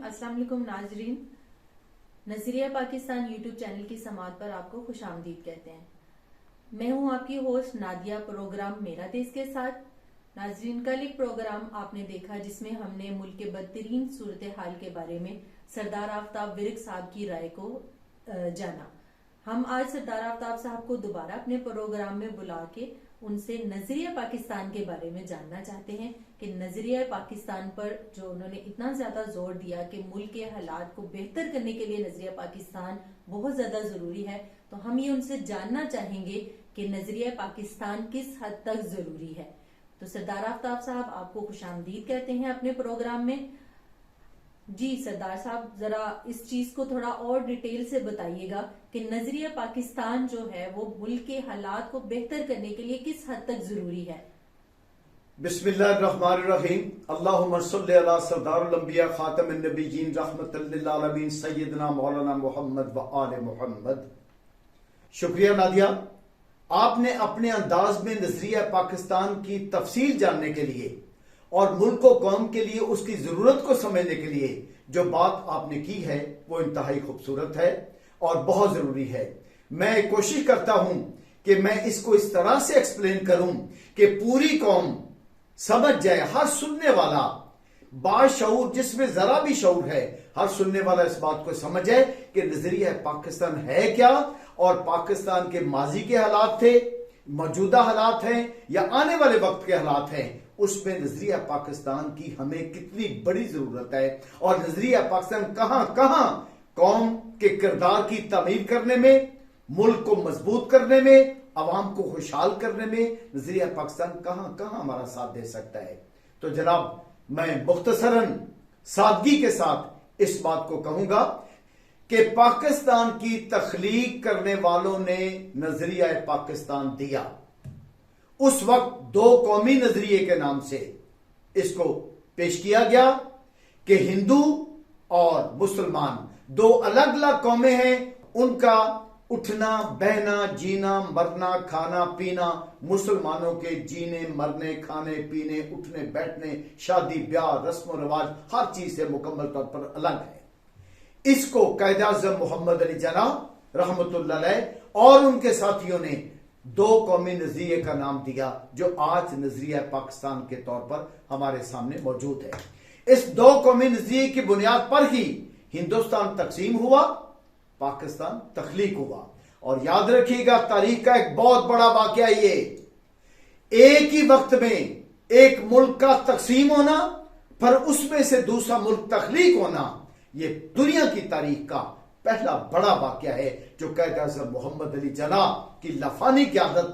अस्सलाम वालेकुम नाजरीन। नजरिया पाकिस्तान यूट्यूब चैनल की समात पर आपको खुशामदीद कहते हैं। मैं हूं आपकी होस्ट नादिया। प्रोग्राम मेरा देश के साथ। नाजरीन, कल एक प्रोग्राम आपने देखा जिसमें हमने मुल्क के बदतरीन सूरत हाल के बारे में सरदार आफ्ताब विर्क साहब की राय को जाना। हम आज सरदार आफ्ताब साहब को दोबारा अपने प्रोग्राम में बुला के उनसे नजरिया पाकिस्तान के बारे में जानना चाहते हैं कि नजरिया पाकिस्तान पर जो उन्होंने इतना ज्यादा जोर दिया कि मुल्क के हालात को बेहतर करने के लिए नजरिया पाकिस्तान बहुत ज्यादा जरूरी है, तो हम ये उनसे जानना चाहेंगे कि नजरिया पाकिस्तान किस हद तक जरूरी है। तो सरदार आफ्ताब साहब, आपको खुशामदीद कहते हैं अपने प्रोग्राम में। जी सरदार साहब, जरा इस चीज को थोड़ा और डिटेल से बताइएगा कि नजरिया पाकिस्तान जो है वो मुल्क के हालात को बेहतर करने के लिए किस हद तक जरूरी है। बिस्मिल्लाहिर्रहमानिर्रहीम। अल्लाहुम्मा सल्लि अला सरदारुल अंबिया खातमुन नबिय्यीन रहमतल लिल आलमीन सय्यदना मौलाना मोहम्मद व आले मोहम्मद। शुक्रिया नादिया, आपने अपने अंदाज में नजरिया पाकिस्तान की तफसील जानने के लिए और मुल्क व कौम के लिए उसकी जरूरत को समझने के लिए जो बात आपने की है वो इंतहाई खूबसूरत है और बहुत जरूरी है। मैं कोशिश करता हूं कि मैं इसको इस तरह से एक्सप्लेन करूं कि पूरी कौम समझ जाए, हर सुनने वाला बाशऊर, जिसमें जरा भी शऊर है, हर सुनने वाला इस बात को समझ जाए कि नजरिया पाकिस्तान है क्या और पाकिस्तान के माजी के हालात थे, मौजूदा हालात हैं या आने वाले वक्त के हालात हैं, उसमें नजरिया पाकिस्तान की हमें कितनी बड़ी जरूरत है और नजरिया पाकिस्तान कहां कहां कौम के किरदार की तामीर करने में, मुल्क को मजबूत करने में, अवाम को खुशहाल करने में नजरिया पाकिस्तान कहां कहां हमारा साथ दे सकता है। तो जनाब, मैं मुख्तसरन सादगी के साथ इस बात को कहूंगा कि पाकिस्तान की तख्लीक करने वालों ने नजरिया पाकिस्तान दिया। उस वक्त दो कौमी नजरिए के नाम से इसको पेश किया गया कि हिंदू और मुसलमान दो अलग अलग कौमें हैं, उनका उठना बहना, जीना मरना, खाना पीना, मुसलमानों के जीने मरने, खाने पीने, उठने बैठने, शादी ब्याह, रस्म रिवाज, हर चीज से मुकम्मल तौर पर अलग है। इसको कायद आज़म मोहम्मद अली जना रहमतुल्लाह अलैह और उनके साथियों ने दो कौमी नजरिए का नाम दिया जो आज नजरिया पाकिस्तान के तौर पर हमारे सामने मौजूद है। इस दो कौमी नजरिए की बुनियाद पर ही हिंदुस्तान तकसीम हुआ, पाकिस्तान तख्लीक हुआ। और याद रखिएगा, तारीख का एक बहुत बड़ा वाकया ये, एक ही वक्त में एक मुल्क का तकसीम होना पर उसमें से दूसरा मुल्क तख्लीक होना, ये दुनिया की तारीख का पहला बड़ा वाकया है जो कायद आज़म मोहम्मद अली जना की लफानी क़यादत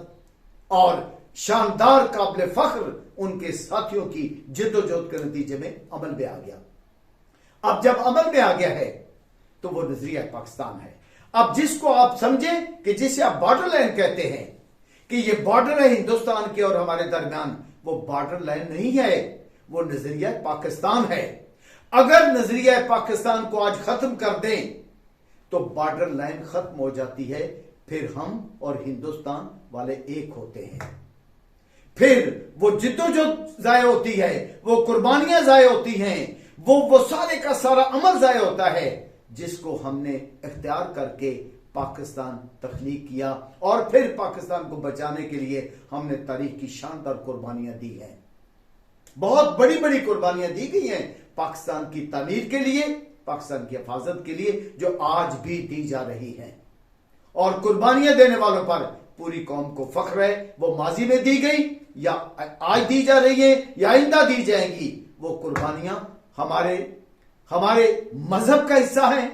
और शानदार काबिल फख्र उनके साथियों की जिद्दोजहद के नतीजे में अमल में आ गया। अब जब अमल में आ गया है तो वो नजरिया पाकिस्तान है। अब जिसको आप समझें कि जिसे आप बॉर्डर लाइन कहते हैं कि ये बॉर्डर है हिंदुस्तान के और हमारे दरमियान, वो बॉर्डर लाइन नहीं है, वो नजरिया पाकिस्तान है। अगर नजरिया पाकिस्तान को आज खत्म कर दें तो बॉर्डर लाइन खत्म हो जाती है, फिर हम और हिंदुस्तान वाले एक होते हैं। फिर वो जिद्दोजहद जाया होती है, वो कुर्बानियां जाया होती हैं, वो सारे का सारा अमल जाया होता है जिसको हमने इख्तियार करके पाकिस्तान तख्लीक किया और फिर पाकिस्तान को बचाने के लिए हमने तारीख की शानदार कुर्बानियां दी हैं। बहुत बड़ी बड़ी कुर्बानियां दी गई हैं पाकिस्तान की तामीर के लिए, पाकिस्तान की हिफाजत के लिए, जो आज भी दी जा रही हैं। और कुर्बानियां देने वालों पर पूरी कौम को फख्र है। वो माजी में दी गई या आज दी जा रही है या आइंदा दी जाएंगी, वो कुर्बानियां हमारे मजहब का हिस्सा है,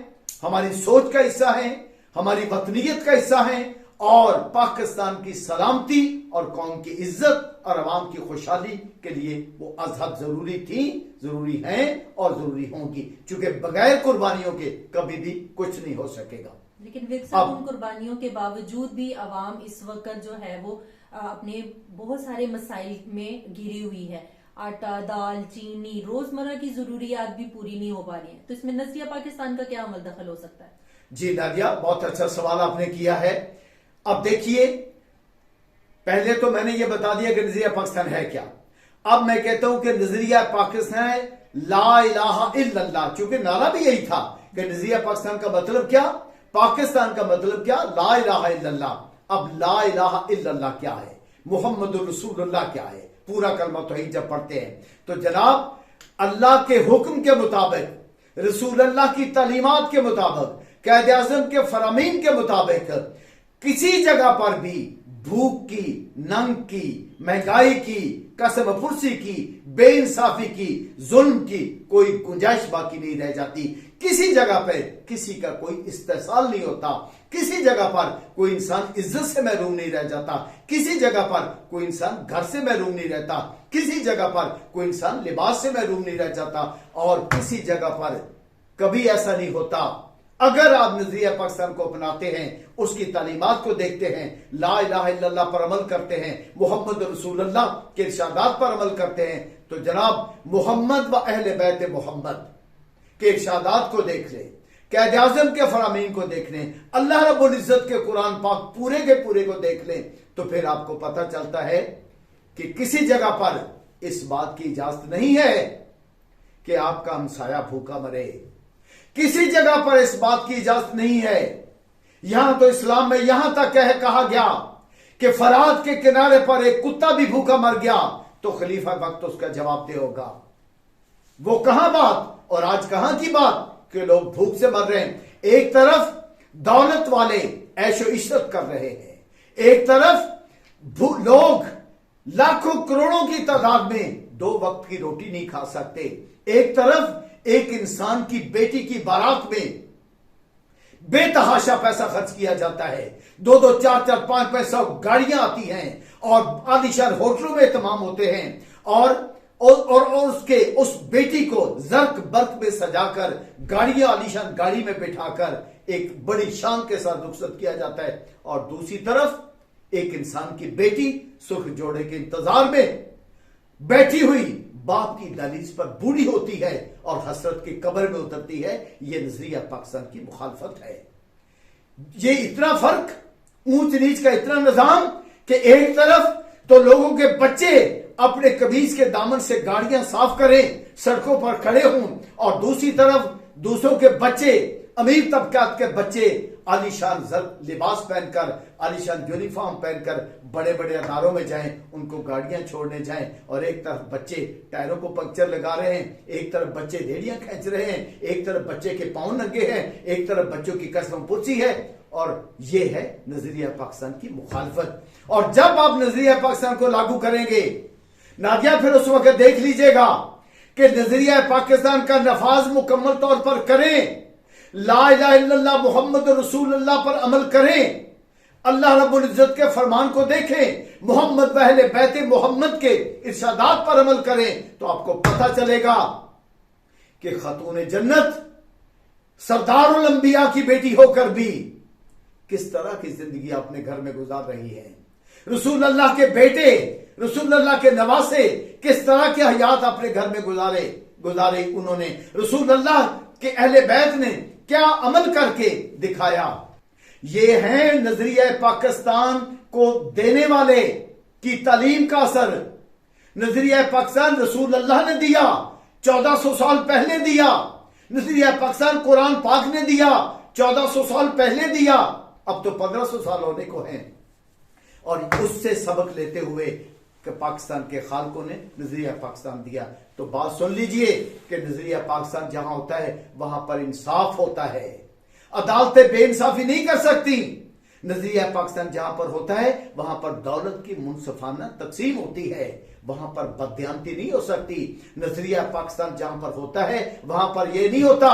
हमारी सोच का हिस्सा है, हमारी वतनीयत का हिस्सा है और पाकिस्तान की सलामती और कौम की इज्जत और अवाम की खुशहाली के लिए वो अज़हद जरूरी थी, जरूरी हैं और जरूरी होंगी, क्योंकि बगैर कुर्बानियों के कभी भी कुछ नहीं हो सकेगा। लेकिन विर्क साहब, उन कुर्बानियों के बावजूद भी अवाम इस वक्त जो है वो अपने बहुत सारे मसाइल में घिरी हुई है। आटा, दाल, चीनी, रोजमर्रा की जरूरियात भी पूरी नहीं हो पा रही है, तो इसमें नजरिया पाकिस्तान का क्या अमल दखल हो सकता है? जी नादिया, बहुत अच्छा सवाल आपने किया है। अब देखिए, पहले तो मैंने ये बता दिया कि नजरिया पाकिस्तान है क्या। अब मैं कहता हूं कि नजरिया पाकिस्तान ला इलाहा इल्लल्लाह, क्योंकि नारा भी यही था कि नजरिया पाकिस्तान का मतलब क्या, पाकिस्तान का मतलब क्या, ला इलाहा इल्लल्लाह। अब ला इलाहा इल्लल्लाह क्या है, मुहम्मदुर रसूलुल्लाह क्या है, पूरा कलमा तौहीद जब पढ़ते हैं तो जनाब अल्लाह के हुक्म के मुताबिक, रसूलुल्लाह की तालीमात के मुताबिक, कायदे आज़म के फरामीन के मुताबिक किसी जगह पर भी भूख की, नंग की, महंगाई की, कसम फुर्सी की, बेइंसाफी की, जुल्म की कोई गुंजाइश बाकी नहीं रह जाती। किसी जगह पर किसी का कोई इस्तेसाल नहीं होता, किसी जगह पर कोई इंसान इज्जत से महरूम नहीं रह जाता, किसी जगह पर कोई इंसान घर से महरूम नहीं रहता, किसी जगह पर कोई इंसान लिबास से महरूम नहीं रह जाता, और किसी जगह पर कभी ऐसा नहीं होता। अगर आप नजरिया पाकिस्तान को अपनाते हैं, उसकी तालीमात को देखते हैं, ला इलाहा इल्लल्लाह पर अमल करते हैं, मोहम्मद रसूलुल्लाह के इरशादात पर अमल करते हैं, तो जनाब मोहम्मद व अहले बैत मोहम्मद के इरशादात को देख लें, कायदे आज़म के फरामीन को देख लें, अल्लाह रब्बुल इज्जत के कुरान पाक पूरे के पूरे को देख लें, तो फिर आपको पता चलता है कि किसी जगह पर इस बात की इजाजत नहीं है कि आपका हमसाया भूखा मरे। किसी जगह पर इस बात की इजाजत नहीं है। यहां तो इस्लाम में यहां तक कहा गया कि फरात के किनारे पर एक कुत्ता भी भूखा मर गया तो खलीफा वक्त उसका जवाब दे होगा। वो कहां बात और आज कहां की बात कि लोग भूख से मर रहे हैं। एक तरफ दौलत वाले ऐशो इशरत कर रहे हैं, एक तरफ लोग लाखों करोड़ों की तादाद में 2 वक्त की रोटी नहीं खा सकते, एक तरफ एक इंसान की बेटी की बारात में बेतहाशा पैसा खर्च किया जाता है, 2-2, 4-4, 5-5 गाड़ियां आती हैं और आलीशान होटलों में तमाम होते हैं, और उसके उस बेटी को जर्क बर्क में सजाकर गाड़ियां आलीशान गाड़ी में बिठाकर एक बड़ी शान के साथ रुखसत किया जाता है, और दूसरी तरफ एक इंसान की बेटी सुर्ख जोड़े के इंतजार में बैठी हुई बाप की दहलीज पर बूढ़ी होती है और हसरत की कब्र में उतरती है। यह नजरिया पाकिस्तान की मुखालफत है। ये इतना फर्क, ऊंच नीच का इतना निजाम कि एक तरफ तो लोगों के बच्चे अपने कमीज के दामन से गाड़ियां साफ करें, सड़कों पर खड़े हों, और दूसरी तरफ दूसरों के बच्चे, अमीर तबकात के बच्चे आलीशान लिबास पहनकर, आलीशान यूनिफॉर्म पहनकर बड़े बड़े अदारों में जाएं, उनको गाड़ियां छोड़ने जाएं, और एक तरफ बच्चे टायरों को पंक्चर लगा रहे हैं, एक तरफ बच्चे रेडियां खींच रहे हैं, एक तरफ बच्चे के पांव नंगे हैं, एक तरफ बच्चों की कसम पुर्सी है। और ये है नजरिया पाकिस्तान की मुखालफत। और जब आप नजरिया पाकिस्तान को लागू करेंगे नादिया, फिर उस वक्त देख लीजिएगा कि नजरिया पाकिस्तान का नफाज मुकम्मल तौर पर करें, ला इलाहा इल्लल्लाह मुहम्मद रसूलुल्लाह पर अमल करें, अल्लाह रब्बुल इज्जत के फरमान को देखें, मोहम्मद व अहले बैत मोहम्मद के इरशादात पर अमल करें, तो आपको पता चलेगा कि खातून जन्नत सरदारुल अंबिया की बेटी होकर भी किस तरह की जिंदगी अपने घर में गुजार रही है। रसूल अल्लाह के बेटे, रसूल अल्लाह के नवासे किस तरह की हयात अपने घर में गुजारे उन्होंने। रसूल अल्लाह के अहले बैत ने क्या अमल करके दिखाया। ये है नजरिया पाकिस्तान को देने वाले की तालीम का असर। नजरिया पाकिस्तान रसूल अल्लाह ने दिया, 1400 साल पहले दिया। नजरिया पाकिस्तान कुरान पाक ने दिया, 1400 साल पहले दिया। अब तो 1500 साल होने को हैं, और उससे सबक लेते हुए कि पाकिस्तान के खालकों ने नजरिया पाकिस्तान दिया। तो बात सुन लीजिए कि नजरिया पाकिस्तान जहां होता है वहां पर इंसाफ होता है, अदालतें बेइंसाफी नहीं कर सकती। नजरिया पाकिस्तान जहां पर होता है वहां पर दौलत की मुनसफाना तकसीम होती है, वहां पर बदयांती नहीं हो सकती। नजरिया पाकिस्तान जहां पर होता है वहां पर यह नहीं होता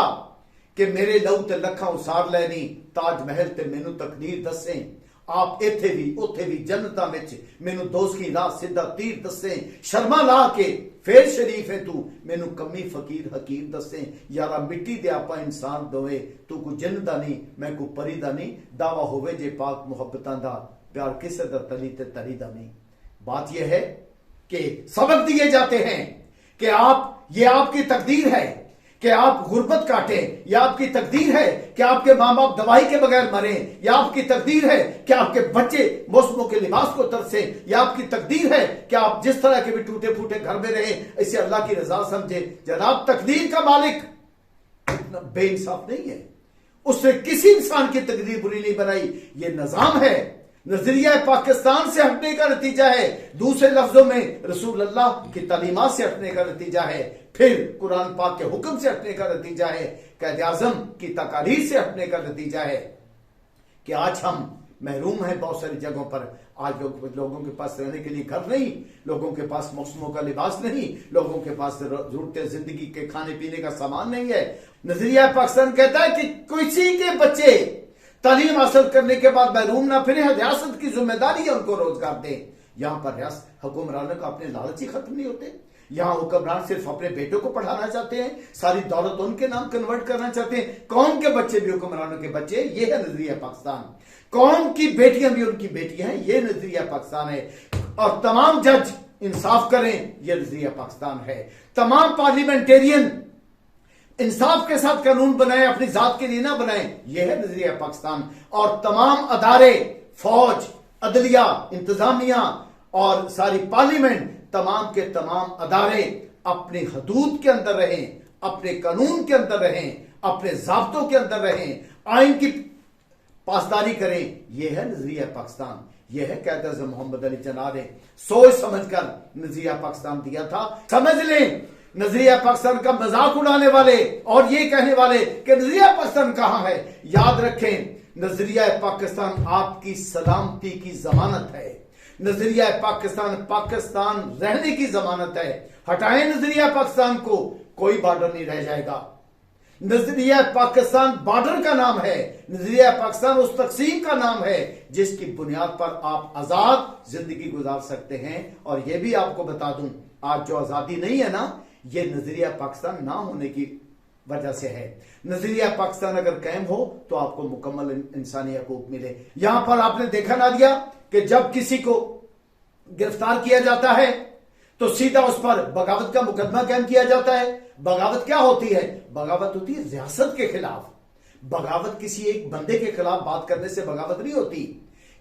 कि मेरे लहू ते लखा उसार लैनी, ताजमहल ते मैनू तकदीर दसें, आप इत्थे भी उत्थे भी जन्नता विच मैनू दोस्त की राह सीधा तीर दसें, शर्मा ला के फिर शरीफ है तू मैनू कमी फकीर हकीर दसें। यारा मिट्टी दे आपा इंसान दोवे, तू को जिन्दा नहीं मैं को परी दा नहीं, दावा होवे जे पाक मुहब्बतां दा, प्यार किसे दा तली ते तरी दा नहीं। बात यह है कि सबक दिए जाते हैं कि आप, ये आपकी तकदीर है कि कि आप गुर्बत काटें, या आपकी तकदीर है कि आपके माँ बाप दवाई के बगैर मरें, या आपकी तकदीर है कि आपके बच्चे मौसमों के लिबास को तरसें, या आपकी तकदीर है कि आप जिस तरह के भी टूटे फूटे घर में रहे इसे अल्लाह की रजा समझे। जनाब, तकदीर का मालिक बेइंसाफ नहीं है, उसने किसी इंसान की तकदीर बुरी नहीं बनाई। ये निजाम है, नजरिया पाकिस्तान से हटने का नतीजा है, दूसरे लफ्जों में रसूल अल्लाह की तालीमात से हटने का नतीजा है, फिर कुरान पाक के हुक्म से हटने का नतीजा है, कायदे आज़म की तकारीर से हटने का नतीजा है कि आज हम महरूम हैं बहुत सारी जगहों पर। आज लोगों के पास रहने के लिए घर नहीं, लोगों के पास मौसमों का लिबास नहीं, लोगों के पास जरूरत जिंदगी के खाने पीने का सामान नहीं है। नजरिया पाकिस्तान कहता है कि किसी के बच्चे तालीम हासिल करने के बाद महरूम ना फिरे, रियासत की जिम्मेदारी है उनको रोजगार दे। यहाँ पर हुक्मरानों का अपने लालच ही खत्म नहीं होते। यहाँ हुक्मरान सिर्फ अपने बेटों को पढ़ाना चाहते हैं, सारी दौलत उनके नाम कन्वर्ट करना चाहते हैं। कौम के बच्चे भी हुक्मरानों के बच्चे, ये है नजरिया पाकिस्तान। कौम की बेटियां भी उनकी बेटियां हैं, ये नजरिया पाकिस्तान है। और तमाम जज इंसाफ करें, ये नजरिया पाकिस्तान है। तमाम पार्लियामेंटेरियन इंसाफ के साथ कानून बनाए, अपनी जात के लिए ना बनाए, यह है नजरिया पाकिस्तान। और तमाम अदारे, फौज, अदलिया, इंतजामिया और सारी पार्लियामेंट, तमाम के तमाम अदारे अपनी हदूद के अंदर रहें, अपने कानून के अंदर रहें, अपने जाब्तों के अंदर रहें, आइन की पासदारी करें। यह है नजरिया पाकिस्तान। यह है कायदे आज़म मोहम्मद अली जिन्ना ने सोच समझकर नजरिया पाकिस्तान दिया था। समझ लें, नजरिया पाकिस्तान का मजाक उड़ाने वाले और ये कहने वाले कि नजरिया पाकिस्तान कहां है, याद रखें, नजरिया पाकिस्तान आपकी सलामती की जमानत है। नजरिया पाकिस्तान पाकिस्तान रहने की जमानत है। हटाएं नजरिया पाकिस्तान को, कोई बॉर्डर नहीं रह जाएगा। नजरिया पाकिस्तान बॉर्डर का नाम है, नजरिया पाकिस्तान उस तकसीम का नाम है जिसकी बुनियाद पर आप आजाद जिंदगी गुजार सकते हैं। और यह भी आपको बता दूं, आज जो आजादी नहीं है ना, यह नजरिया पाकिस्तान ना होने की वजह से है। नजरिया पाकिस्तान अगर कायम हो तो आपको मुकम्मल इंसानी हकूक मिले। यहां पर आपने देखा ना दिया कि जब किसी को गिरफ्तार किया जाता है तो सीधा उस पर बगावत का मुकदमा कायम किया जाता है। बगावत क्या होती है? बगावत होती है रियासत के खिलाफ। बगावत किसी एक बंदे के खिलाफ बात करने से बगावत नहीं होती।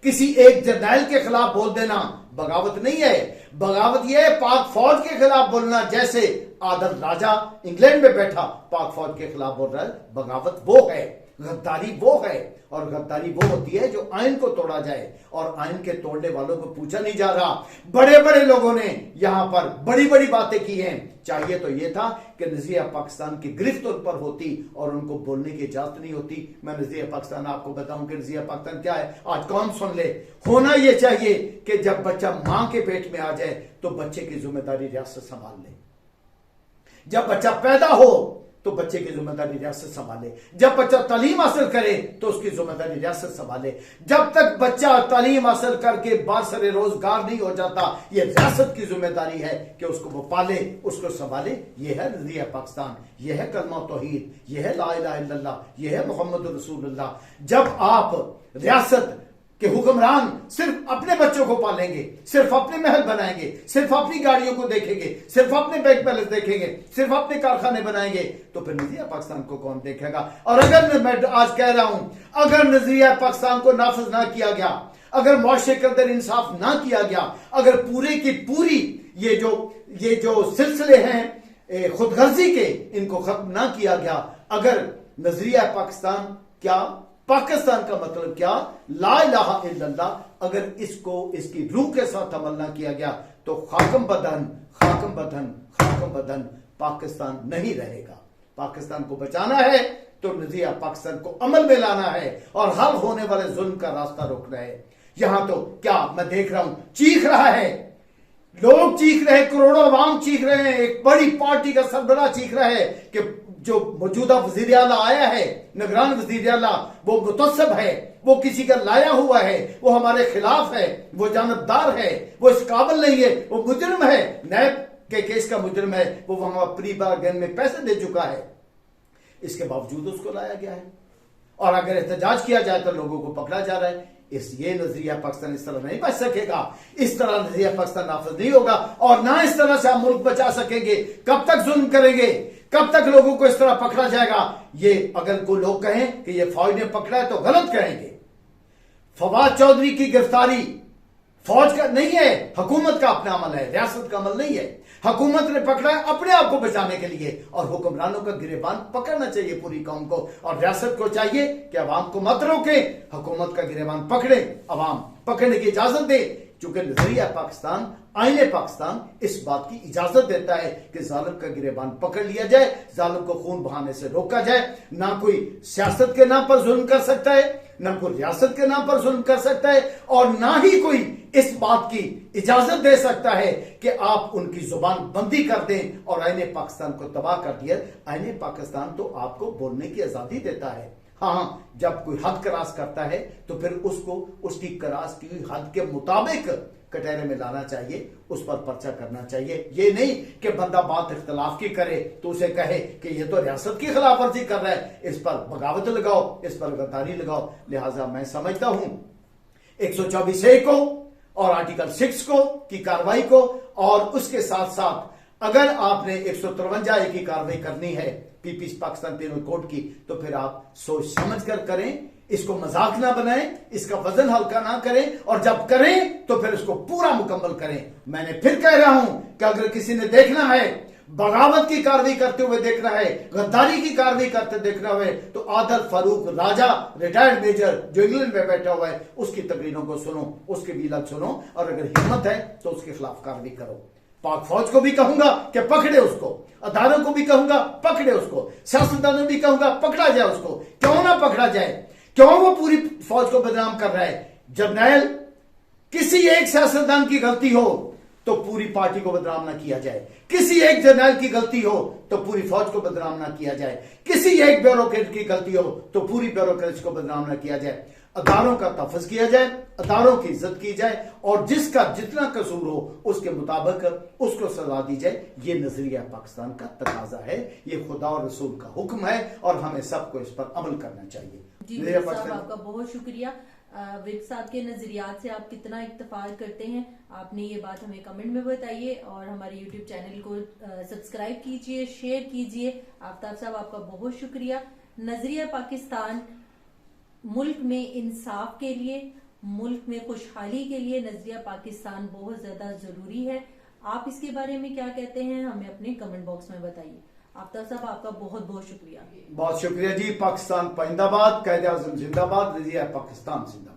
किसी एक जर्नैल के खिलाफ बोल देना बगावत नहीं है। बगावत यह है पाक फौज के खिलाफ बोलना, जैसे आदर राजा इंग्लैंड में बैठा पाक फौज के खिलाफ बोल रहा है। बगावत वो है, गद्दारी वो है। और गद्दारी वो होती है जो आइन को तोड़ा जाए, और आइन के तोड़ने वालों को पूछा नहीं जा रहा। बड़े बड़े लोगों ने यहां पर बड़ी बड़ी बातें की हैं। चाहिए तो यह था कि नजरिया पाकिस्तान की गिरफ्त उन पर होती और उनको बोलने की इजाजत नहीं होती। मैं नजरिया पाकिस्तान आपको बताऊं कि नजरिया पाकिस्तान क्या है, आज कौन सुन ले। होना यह चाहिए कि जब बच्चा मां के पेट में आ जाए तो बच्चे की जिम्मेदारी रियासत संभाल ले। जब बच्चा पैदा हो तो बच्चे की जिम्मेदारी रियासत संभाले। जब बच्चा तालीम हासिल करे तो उसकी जिम्मेदारी रियासत संभाले। जब तक बच्चा तालीम हासिल करके बासरे रोजगार नहीं हो जाता, यह रियासत की जिम्मेदारी है कि उसको वो पाले, उसको संभाले। यह है नजरिया पाकिस्तान, यह है कलमा तौहीद, यह है ला इलाहा इल्लल्लाह, यह है मोहम्मद रसूलुल्लाह। जब आप रियासत के हुक्मरान सिर्फ अपने बच्चों को पालेंगे, सिर्फ अपने महल बनाएंगे, सिर्फ अपनी गाड़ियों को देखेंगे, सिर्फ अपने बैंक बैलेंस देखेंगे, सिर्फ अपने कारखाने बनाएंगे, तो फिर नजरिया पाकिस्तान को कौन देखेगा? और अगर मैं आज कह रहा हूं, अगर नजरिया पाकिस्तान को नाफिज ना किया गया, अगर मुआशरे के अंदर इंसाफ ना किया गया, अगर पूरे की पूरी ये जो सिलसिले हैं खुदगर्जी के, इनको खत्म ना किया गया, अगर नजरिया पाकिस्तान क्या, पाकिस्तान का मतलब क्या, ला इलाहा इल्लल्लाह, अगर इसको इसकी रूह के साथ अमल ना किया गया तो खाकम बदन खाकम बदन खाकम बदन पाकिस्तान नहीं रहेगा। पाकिस्तान को बचाना है तो नजरिया पाकिस्तान को अमल में लाना है और हल होने वाले जुल्म का रास्ता रोकना है। यहां तो क्या मैं देख रहा हूं, चीख रहा है, लोग चीख रहे हैं, करोड़ों अवाम चीख रहे हैं, एक बड़ी पार्टी का सरबराह चीख रहा है कि जो मौजूदा वजीर आला आया है, निगरान वजीर आला, वो मुतस्सब है, वो किसी का लाया हुआ है, वो हमारे खिलाफ है, वो जानबदार है, वो इस काबिल नहीं है, वो मुजरिम है, नैब के केस का मुजरिम है, वो वहां प्री बार्गेन में पैसे दे चुका है, इसके बावजूद उसको लाया गया है। और अगर एहतजाज किया जाए तो लोगों को पकड़ा जा रहा है। ये नजरिया पाकिस्तान इस तरह नहीं बच सकेगा, इस तरह नजरिया पाकिस्तान नाफिज नहीं होगा, और ना इस तरह से हम मुल्क बचा सकेंगे। कब तक जुल्म करेंगे? कब तक लोगों को इस तरह पकड़ा जाएगा? ये अगर कोई लोग कहें कि ये फौज ने पकड़ा है तो गलत कहेंगे। फवाद चौधरी की गिरफ्तारी फौज का नहीं है, हुकूमत का अपना अमल है, रियासत का अमल नहीं है। हुकूमत ने पकड़ा है अपने आप को बचाने के लिए, और हुक्मरानों का गिरेबान पकड़ना चाहिए पूरी कौम को, और रियासत को चाहिए कि अवाम को मत रोके, हुकूमत का गिरेबान पकड़े, अवाम पकड़ने की इजाजत दे। चूंकि नजरिया पाकिस्तान, आईने पाकिस्तान इस बात की इजाजत देता है कि जालिम का गिरेबान पकड़ लिया जाए, जालिम को खून बहाने से रोका जाए। ना कोई सियासत के नाम पर जुल्म कर सकता है, ना कोई रियासत के नाम पर जुल्म कर सकता है, और ना ही कोई इस बात की इजाजत दे सकता है कि आप उनकी जुबान बंदी कर दें और आईने पाकिस्तान को तबाह कर दिया। आईने पाकिस्तान तो आपको बोलने की आजादी देता है। हाँ, जब कोई हद क्रॉस करता है तो फिर उसको उसकी क्रॉस की हद के मुताबिक कटहरे में लाना चाहिए, उस पर पर्चा करना चाहिए। ये नहीं कि बंदा बात इख्तलाफ की करे तो उसे कहे कि ये तो रियासत की खिलाफ वर्जी कर रहा है, इस पर बगावत लगाओ, इस पर गद्दारी लगाओ। लिहाजा मैं समझता हूं 124A को और आर्टिकल 6 को की कार्रवाई को, और उसके साथ साथ अगर आपने 153A की कार्रवाई करनी है पीपीसी पाकिस्तान पेनल कोड की, तो फिर आप सोच समझ कर करें, इसको मजाक ना बनाएं, इसका वजन हल्का ना करें, और जब करें तो फिर इसको पूरा मुकम्मल करें। मैंने फिर कह रहा हूं कि अगर किसी ने देखना है, बगावत की कार्रवाई करते हुए देखना है, गद्दारी की कार्रवाई करते देखना है, तो आदल फारूक राजा रिटायर्ड मेजर जो इंग्लैंड में बैठा हुआ है उसकी तकरीरों को सुनो, उसके विलग सुनो, और अगर हिम्मत है तो उसके खिलाफ कार्रवाई करो। पाक फौज को भी कहूंगा कि पकड़े उसको, अदारों को भी कहूंगा पकड़े उसको, सियासतदानों भी कहूंगा पकड़ा जाए उसको। क्यों ना पकड़ा जाए? क्यों वो पूरी फौज को बदनाम कर रहा है? जर्नैल किसी एक सियासतदान की गलती हो तो पूरी पार्टी को बदनाम ना किया जाए, किसी एक जर्नैल की गलती हो तो पूरी फौज को बदनाम ना किया जाए, किसी एक ब्यूरोक्रेट की गलती हो तो पूरी ब्यूरोक्रेसी को बदनाम ना किया जाए। अदारों का तहफ़्फ़ुज़ किया जाए, अदारों की इज्जत की जाए, और जिसका जितना कसूर हो उसके मुताबिक उसको सजा दी जाए। ये नजरिया पाकिस्तान का तकाजा है, ये खुदा और रसूल का हुक्म है, और हमें सबको इस पर अमल करना चाहिए। जी साहब, आपका बहुत शुक्रिया। विक साहब के नजरियात से आप कितना इत्तेफाक करते हैं, आपने ये बात हमें कमेंट में बताइए, और हमारे यूट्यूब चैनल को सब्सक्राइब कीजिए, शेयर कीजिए। आफ्ताब साहब, आपका बहुत शुक्रिया। नजरिया पाकिस्तान मुल्क में इंसाफ के लिए, मुल्क में खुशहाली के लिए नजरिया पाकिस्तान बहुत ज्यादा जरूरी है। आप इसके बारे में क्या कहते हैं, हमें अपने कमेंट बॉक्स में बताइए। आफ्ताब साहब, आपका बहुत बहुत शुक्रिया। बहुत शुक्रिया जी। पाकिस्तान पाइंदाबाद, कायदे आज़म जिंदाबाद, नजरिया पाकिस्तान जिंदाबाद।